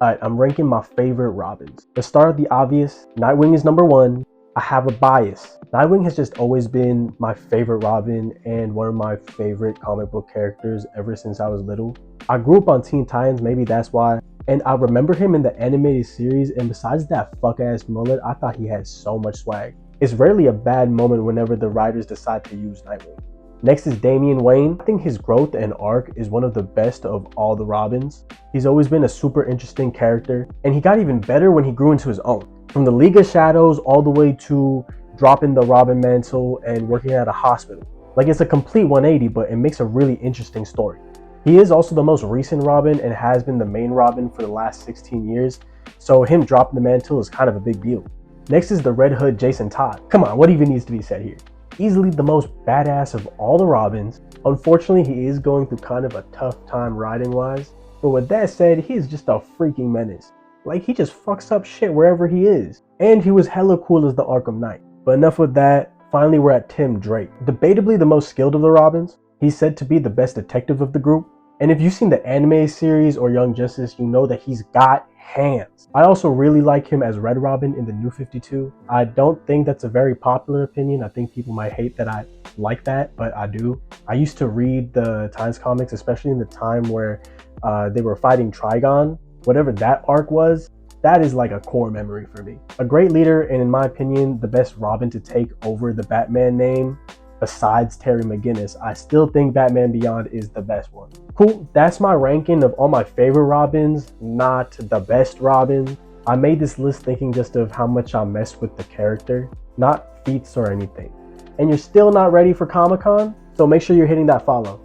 Alright, I'm ranking my favorite Robins. Let's start with the obvious. Nightwing is number one. I have a bias. Nightwing has just always been my favorite Robin and one of my favorite comic book characters ever since I was little. I grew up on Teen Titans, maybe that's why. And I remember him in the animated series, and besides that fuck-ass mullet, I thought he had so much swag. It's rarely a bad moment whenever the writers decide to use Nightwing. Next is Damian Wayne. I think his growth and arc is one of the best of all the Robins. He's always been a super interesting character, and he got even better when he grew into his own. From the League of Shadows all the way to dropping the Robin mantle and working at a hospital. Like, it's a complete 180, but it makes a really interesting story. He is also the most recent Robin and has been the main Robin for the last 16 years, so him dropping the mantle is kind of a big deal. Next is the Red Hood Jason Todd. Come on, what even needs to be said here? Easily the most badass of all the Robins. Unfortunately, he is going through kind of a tough time writing wise, but with that said, he is just a freaking menace. Like, he just fucks up shit wherever he is. And he was hella cool as the Arkham Knight. But enough with that, finally we're at Tim Drake. Debatably the most skilled of the Robins. He's said to be the best detective of the group. And if you've seen the anime series or Young Justice, you know that he's got hands. I also really like him as Red Robin in the New 52. I don't think that's a very popular opinion. I think people might hate that I like that, but I do. I used to read the Times comics, especially in the time where they were fighting Trigon. Whatever that arc was, that is like a core memory for me. A great leader, and in my opinion, the best Robin to take over the Batman name. Besides Terry McGinnis, I still think Batman Beyond is the best one. Cool, that's my ranking of all my favorite Robins, not the best Robin. I made this list thinking just of how much I mess with the character, not feats or anything. And you're still not ready for Comic-Con? So make sure you're hitting that follow.